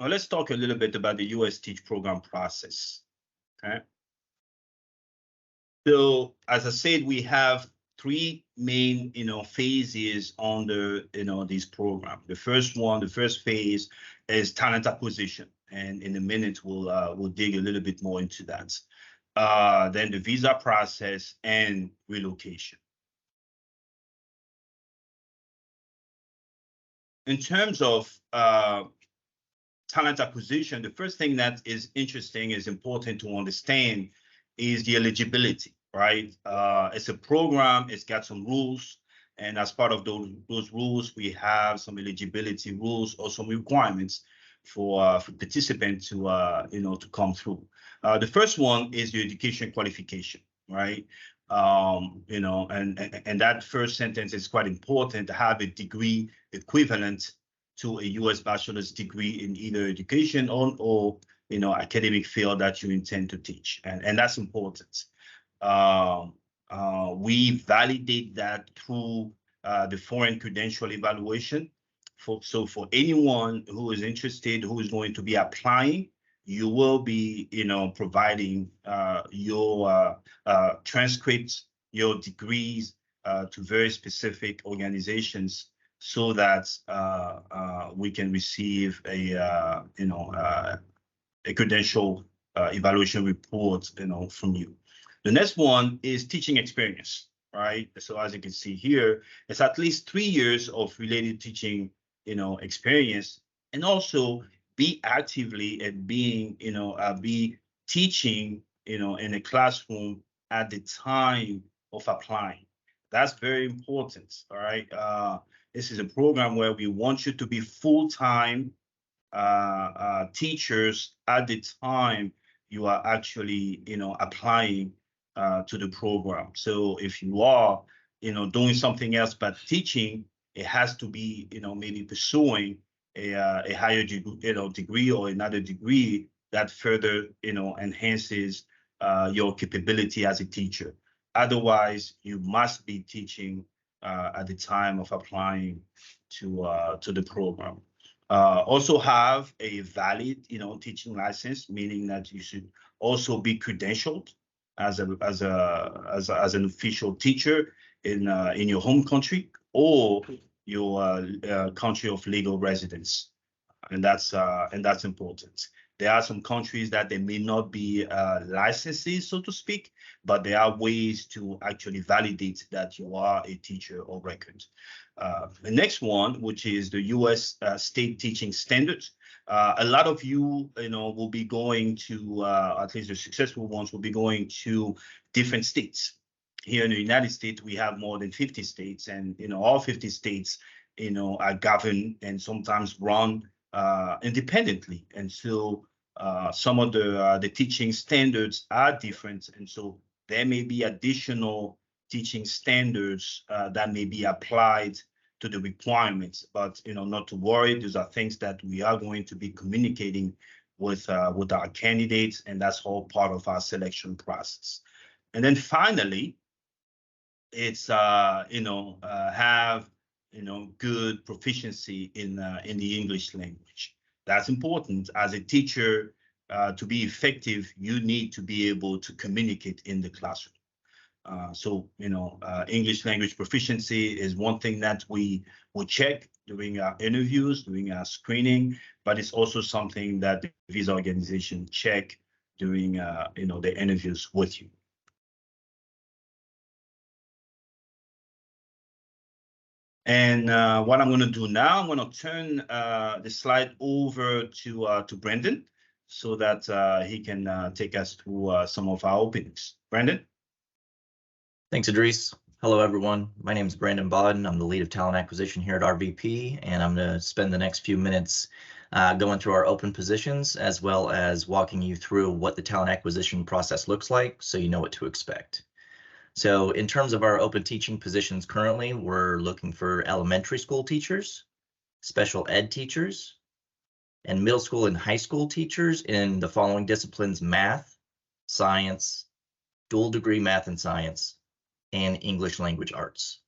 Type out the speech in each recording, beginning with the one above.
let's talk a little bit about the USTeach program process. Okay. So as I said, we have three main, phases on this program. The first phase is talent acquisition, and in a minute we'll dig a little bit more into that. Then the visa process and relocation. In terms of talent acquisition, the first thing that is interesting, is important to understand, is the eligibility, right? It's a program, it's got some rules, and as part of those rules, we have some eligibility rules or some requirements for participants to come through. The first one is the education qualification, right? And that first sentence is quite important, to have a degree equivalent to a U.S. bachelor's degree in either education or academic field that you intend to teach, and that's important. We validate that through the foreign credential evaluation. So for anyone who is interested, who is going to be applying, you will be, providing your transcripts, your degrees to very specific organizations, so that we can receive a credential evaluation report, from you. The next one is teaching experience, right? So as you can see here, it's at least 3 years of related teaching, experience, and also be actively and be teaching, in a classroom at the time of applying. That's very important, all right? This is a program where we want you to be full-time teachers at the time you are actually, applying to the program. So if you are, doing something else but teaching, it has to be, maybe pursuing a higher degree or another degree that further, enhances your capability as a teacher. Otherwise, you must be teaching at the time of applying to the program. Also have a valid, teaching license, meaning that you should also be credentialed as an official teacher in your home country or your country of legal residence, and that's important. There are some countries that they may not be licenses, so to speak, but there are ways to actually validate that you are a teacher of record. The next one, which is the U.S. state teaching standards. A lot of you, will be going to, at least the successful ones, will be going to different states. Here in the United States, we have more than 50 states, and all 50 states, are governed and sometimes run independently, and so some of the teaching standards are different, and so there may be additional teaching standards that may be applied to the requirements, but not to worry. Those are things that we are going to be communicating with our candidates, and that's all part of our selection process. And then finally, it's have good proficiency in the English language. That's important. As a teacher, to be effective, you need to be able to communicate in the classroom. So English language proficiency is one thing that we will check during our interviews, during our screening, but it's also something that the visa organization check during the interviews with you. And what I'm going to do now, I'm going to turn the slide over to Brandon, so that he can take us through some of our openings. Brandon? Thanks, Idris. Hello, everyone. My name is Brandon Bodden. I'm the lead of talent acquisition here at RVP, and I'm going to spend the next few minutes going through our open positions, as well as walking you through what the talent acquisition process looks like, so you know what to expect. So in terms of our open teaching positions currently, we're looking for elementary school teachers, special ed teachers, and middle school and high school teachers in the following disciplines: math, science, dual degree math and science, and English language arts.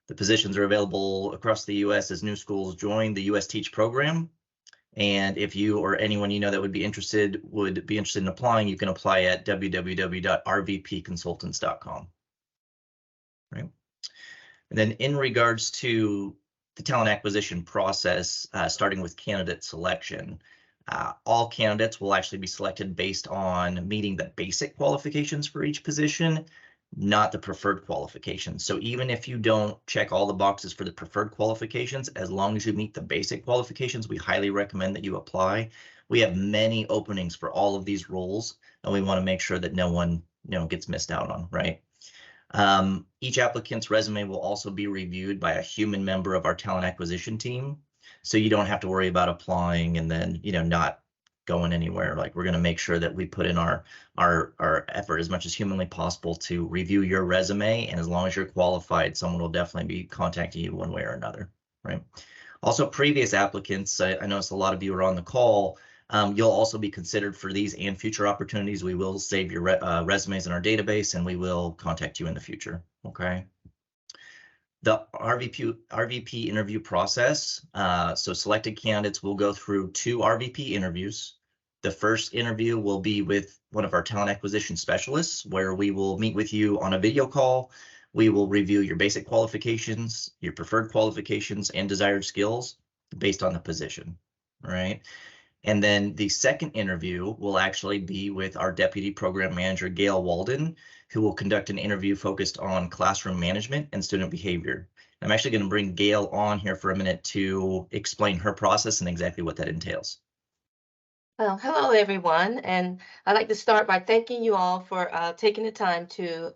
The positions are available across the U.S. as new schools join the USTeach program, And if you or anyone you know that would be interested in applying, you can apply at www.rvpconsultants.com. Right. And then in regards to the talent acquisition process, starting with candidate selection, all candidates will actually be selected based on meeting the basic qualifications for each position, not the preferred qualifications. So even if you don't check all the boxes for the preferred qualifications, as long as you meet the basic qualifications, we highly recommend that you apply. We have many openings for all of these roles, and we want to make sure that no one gets missed out on, right? Each applicant's resume will also be reviewed by a human member of our talent acquisition team. So you don't have to worry about applying and then, not going anywhere. Like, we're going to make sure that we put in our effort as much as humanly possible to review your resume. And as long as you're qualified, someone will definitely be contacting you one way or another, right? Also, previous applicants, I noticed a lot of you are on the call. You'll also be considered for these and future opportunities. We will save your resumes in our database, and we will contact you in the future, okay? The RVP interview process, so selected candidates will go through 2 RVP interviews. The first interview will be with one of our talent acquisition specialists, where we will meet with you on a video call. We will review your basic qualifications, your preferred qualifications, and desired skills based on the position, right? And then the second interview will actually be with our Deputy Program Manager, Gail Walden, who will conduct an interview focused on classroom management and student behavior. I'm actually going to bring Gail on here for a minute to explain her process and exactly what that entails. Well, hello, everyone. And I'd like to start by thanking you all for taking the time to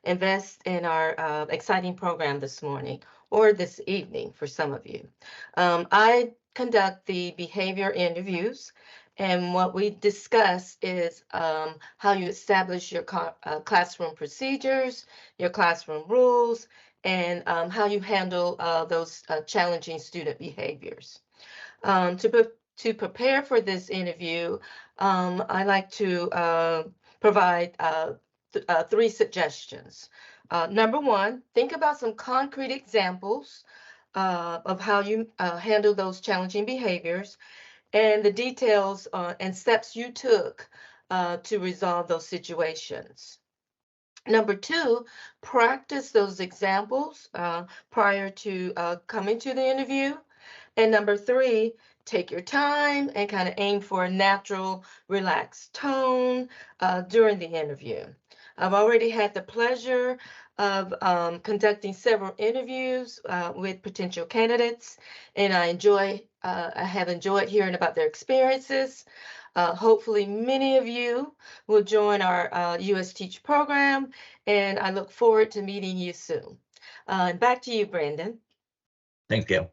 invest in our exciting program this morning, or this evening for some of you. I conduct the behavior interviews, and what we discuss is how you establish your classroom procedures, your classroom rules, and how you handle those challenging student behaviors. To prepare for this interview, I like to provide 3 suggestions. Number 1, think about some concrete examples of how you handle those challenging behaviors and the details and steps you took to resolve those situations. Number 2, practice those examples prior to coming to the interview. And number 3, take your time and kind of aim for a natural, relaxed tone during the interview. I've already had the pleasure of conducting several interviews with potential candidates, and I have enjoyed hearing about their experiences. Hopefully many of you will join our USTeach program, and I look forward to meeting you soon. Back to you, Brandon. Thanks, Gail.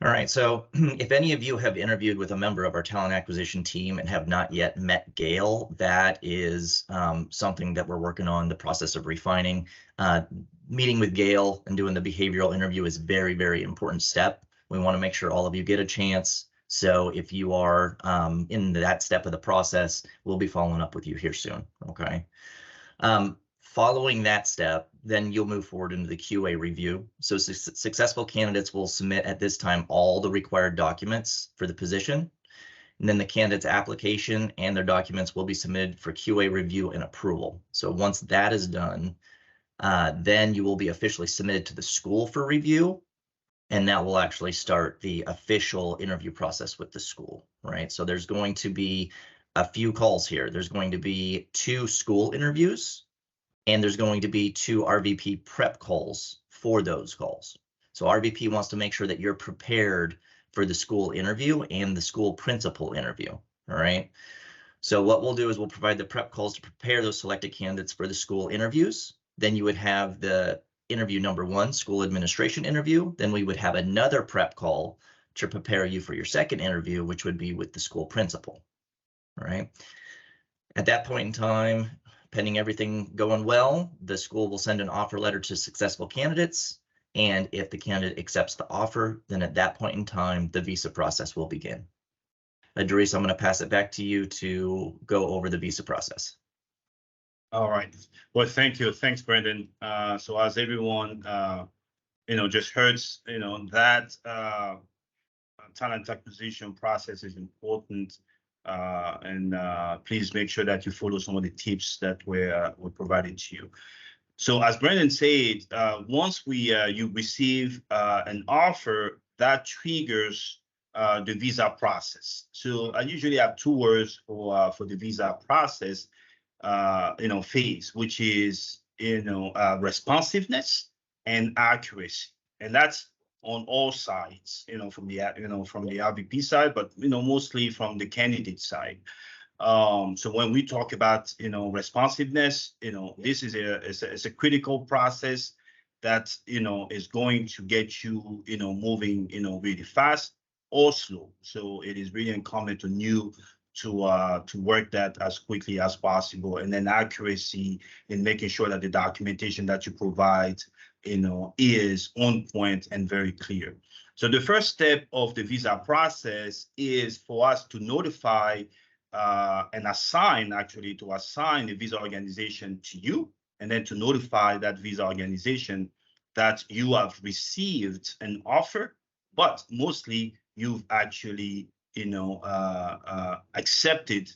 All right, so if any of you have interviewed with a member of our talent acquisition team and have not yet met Gail, that is something that we're working on the process of refining. Meeting with Gail and doing the behavioral interview is a very, very important step. We want to make sure all of you get a chance. So if you are in that step of the process, we'll be following up with you here soon, okay? Following that step, then you'll move forward into the QA review. So successful candidates will submit at this time all the required documents for the position. And then the candidate's application and their documents will be submitted for QA review and approval. So once that is done, then you will be officially submitted to the school for review. And that will actually start the official interview process with the school, right? So there's going to be a few calls here. There's going to be 2 school interviews, and there's going to be 2 RVP prep calls for those calls. So RVP wants to make sure that you're prepared for the school interview and the school principal interview, all right? So what we'll do is we'll provide the prep calls to prepare those selected candidates for the school interviews. Then you would have the interview number 1, school administration interview. Then we would have another prep call to prepare you for your second interview, which would be with the school principal, all right? At that point in time, pending everything going well, the school will send an offer letter to successful candidates. And if the candidate accepts the offer, then at that point in time, the visa process will begin. Doris, I'm going to pass it back to you to go over the visa process. All right. Well, thank you. Thanks, Brandon. So as everyone, just heard, that talent acquisition process is important, and please make sure that you follow some of the tips that were provided to you. So as Brandon said, once you receive an offer, that triggers the visa process. So I usually have 2 words for the visa process, phase, which is responsiveness and accuracy, and that's on all sides, from the RVP side, but mostly from the candidate side. So when we talk about responsiveness, this is a critical process that is going to get you moving really fast or slow. So it is really incumbent on you to work that as quickly as possible, and then accuracy in making sure that the documentation that you provide is on point and very clear. So the first step of the visa process is for us to notify and assign the visa organization to you, and then to notify that visa organization that you have received an offer, but mostly you've actually accepted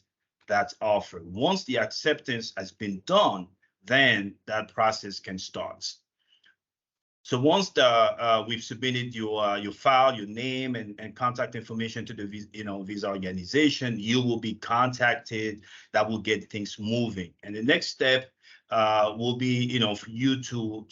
that offer. Once the acceptance has been done, then that process can start. So once we've submitted your file, your name, and contact information to the visa organization, you will be contacted. That will get things moving. And the next step will be for you to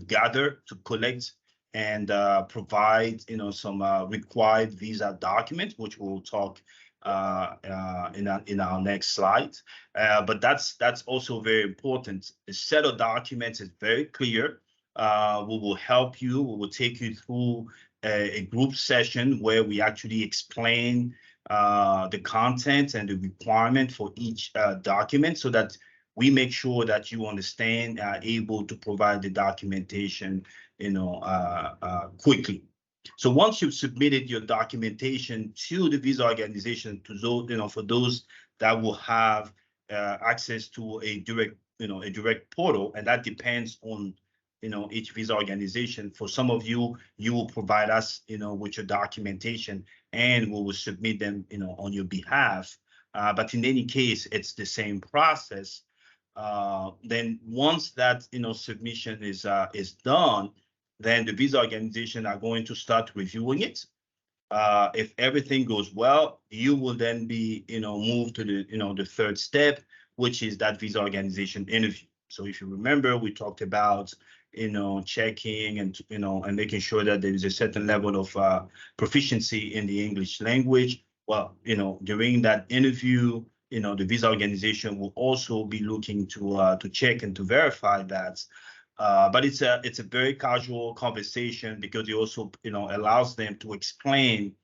gather, to collect, and provide some required visa documents, which we'll talk in our next slide. But that's also very important. The set of documents is very clear. We will help you. We will take you through a group session where we actually explain the content and the requirement for each document, so that we make sure that you understand, are able to provide the documentation, quickly. So once you've submitted your documentation to the visa organization, to those, for those that will have access to a direct portal, and that depends on each visa organization. For some of you, you will provide us, with your documentation, and we will submit them, on your behalf. But in any case, it's the same process. Then once that, submission is done, then the visa organization are going to start reviewing it. If everything goes well, you will then be, moved to the third step, which is that visa organization interview. So if you remember, we talked about checking and and making sure that there is a certain level of proficiency in the English language. Well, during that interview, the visa organization will also be looking to check and to verify that. But it's a very casual conversation, because it also allows them to explain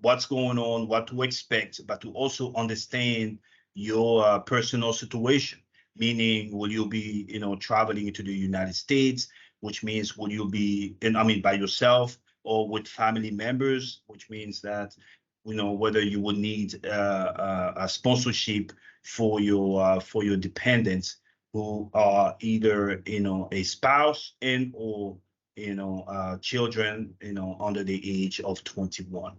what's going on, what to expect, but to also understand your personal situation. Meaning, will you be, traveling to the United States, which means will you be, by yourself or with family members, which means that, whether you will need a sponsorship for your dependents who are either, a spouse and or, children, under the age of 21.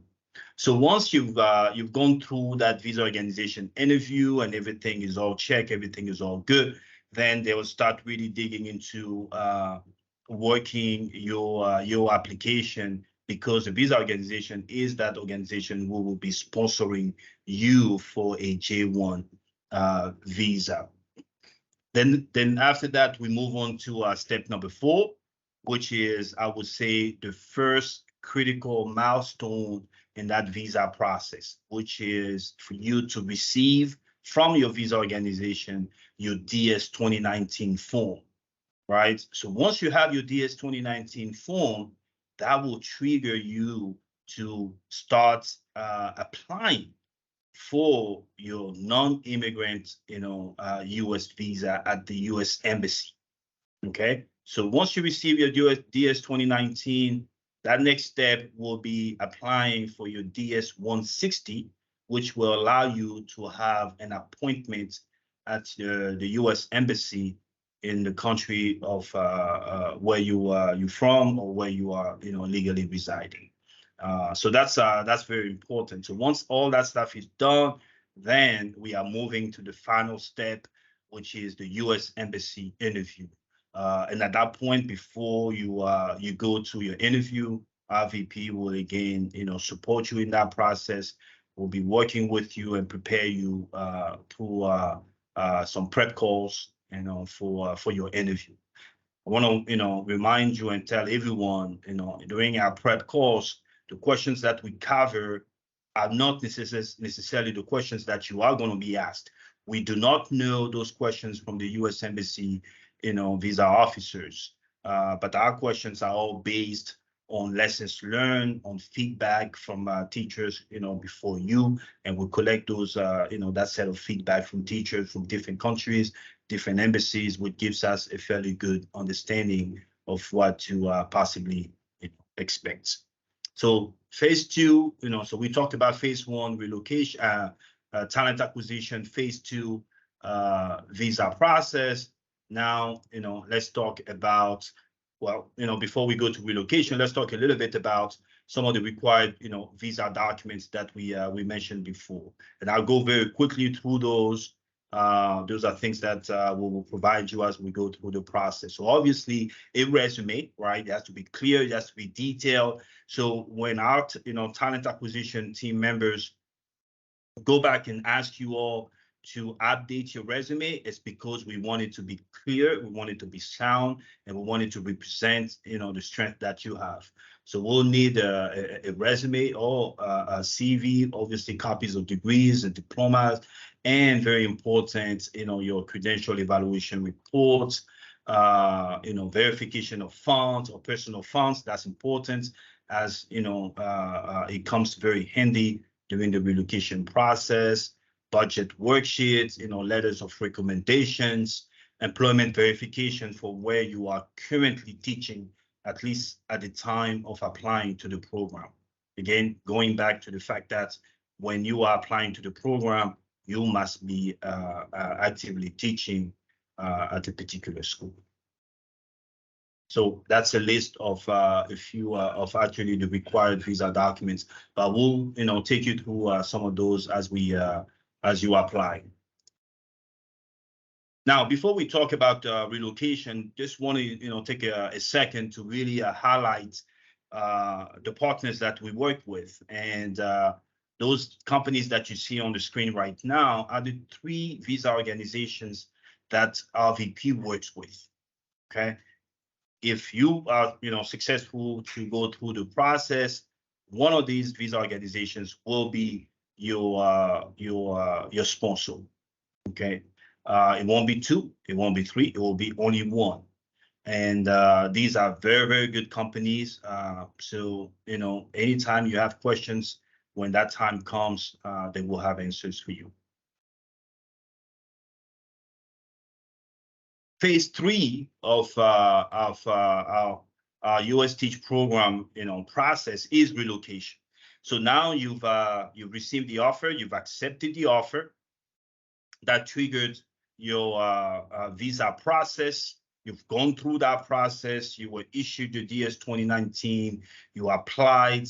So once you've gone through that visa organization interview and everything is all checked, everything is all good, then they will start really digging into working your application, because the visa organization is that organization who will be sponsoring you for a J1 visa. Then after that, we move on to step number 4, which is, I would say, the first critical milestone in that visa process, which is for you to receive from your visa organization your DS 2019 form, right? So once you have your DS 2019 form, that will trigger you to start applying for your non-immigrant, U.S. visa at the U.S. Embassy. Okay, so once you receive your DS 2019, that next step will be applying for your DS 160, which will allow you to have an appointment at the U.S. Embassy in the country of where you're from, or where you are, legally residing. So that's very important. So once all that stuff is done, then we are moving to the final step, which is the U.S. Embassy interview. And at that point, before you go to your interview, RVP will again, support you in that process. We'll be working with you and prepare you through some prep calls, for your interview. I want to, remind you and tell everyone, during our prep calls, the questions that we cover are not necessarily the questions that you are going to be asked. We do not know those questions from the U.S. Embassy, visa officers, but our questions are all based on lessons learned, on feedback from teachers, before you, and we'll collect those, that set of feedback from teachers from different countries, different embassies, which gives us a fairly good understanding of what to possibly expect. So phase two, so we talked about phase one, relocation, talent acquisition, phase two, visa process. Now, let's talk about, well, before we go to relocation, let's talk a little bit about some of the required, visa documents that we mentioned before. And I'll go very quickly through those. Those are things that we will provide you as we go through the process. So obviously a resume, right? It has to be clear, it has to be detailed. So when our, talent acquisition team members go back and ask you all to update your resume, it's because we want it to be clear, we want it to be sound, and we want it to represent, the strength that you have. So we'll need a resume or a CV, obviously copies of degrees and diplomas, and very important, your credential evaluation reports, verification of funds or personal funds. That's important, as it comes very handy during the relocation process. Budget worksheets, letters of recommendations, employment verification for where you are currently teaching, at least at the time of applying to the program. Again, going back to the fact that when you are applying to the program, you must be actively teaching at a particular school. So that's a list of a few of actually the required visa documents, but we'll take you through some of those as you apply. Now, before we talk about relocation, just want to take a second to really highlight the partners that we work with, and those companies that you see on the screen right now are the 3 visa organizations that RVP works with. Okay, if you are successful to go through the process, one of these visa organizations will be your sponsor. Okay, it won't be 2, it won't be 3, it will be only 1. And these are very, very good companies. So anytime you have questions, when that time comes, they will have answers for you. Phase 3 of our USTeach program, process is relocation. So now you've received the offer, you've accepted the offer. That triggered your visa process. You've gone through that process. You were issued your DS 2019. You applied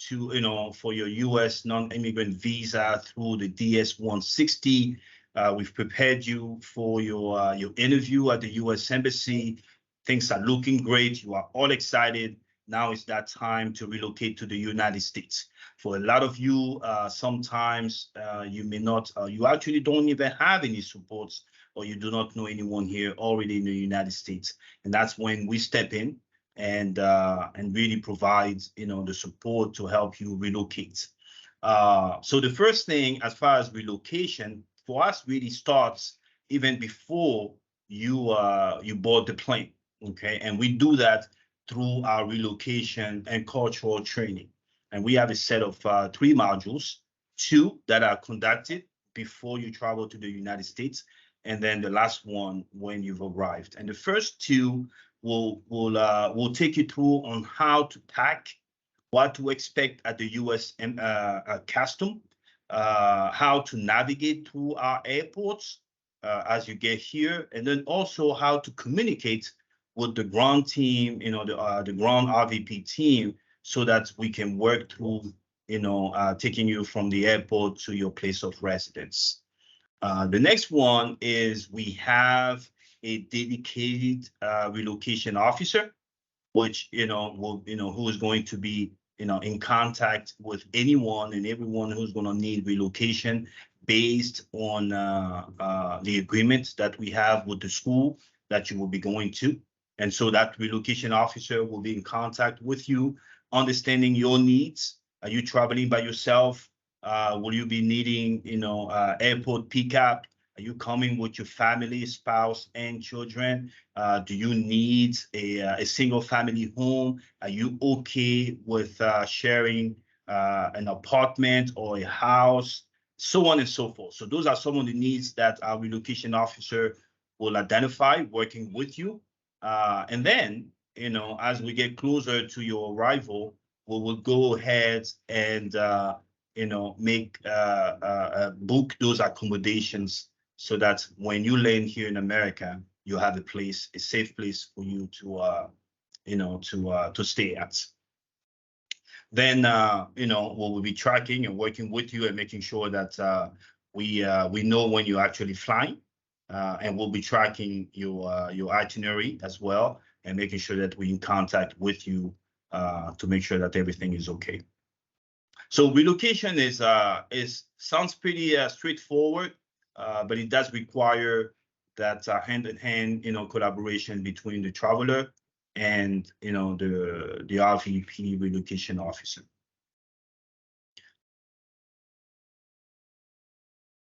to for your U.S. non-immigrant visa through the DS 160. We've prepared you for your interview at the U.S. Embassy. Things are looking great. You are all excited. Now it's that time to relocate to the United States. For a lot of you, sometimes you may not, you actually don't even have any supports, or you do not know anyone here already in the United States. And that's when we step in and really provide, the support to help you relocate. So the first thing, as far as relocation, for us really starts even before you board the plane. Okay, and we do that through our relocation and cultural training. And we have a set of 3 modules, 2 that are conducted before you travel to the United States, and then the last one when you've arrived. And the first 2 will take you through on how to pack, what to expect at the U.S. custom, how to navigate through our airports as you get here, and then also how to communicate with the ground team, the ground RVP team so that we can work through, taking you from the airport to your place of residence. The next one is we have a dedicated relocation officer, which who is going to be in contact with anyone and everyone who's going to need relocation based on the agreement that we have with the school that you will be going to. And so that relocation officer will be in contact with you, understanding your needs. Are you traveling by yourself? Will you be needing, airport pickup? Are you coming with your family, spouse, and children? Do you need a single family home? Are you okay with sharing an apartment or a house? So on and so forth. So those are some of the needs that our relocation officer will identify working with you. And then, as we get closer to your arrival, we will go ahead and book those accommodations so that when you land here in America, you have a safe place for you to stay at. Then we will be tracking and working with you and making sure that we know when you're actually flying, and we'll be tracking your itinerary as well and making sure that we're in contact with you to make sure that everything is okay. So relocation sounds pretty straightforward, but it does require that hand-in-hand collaboration between the traveler and the RVP relocation officer.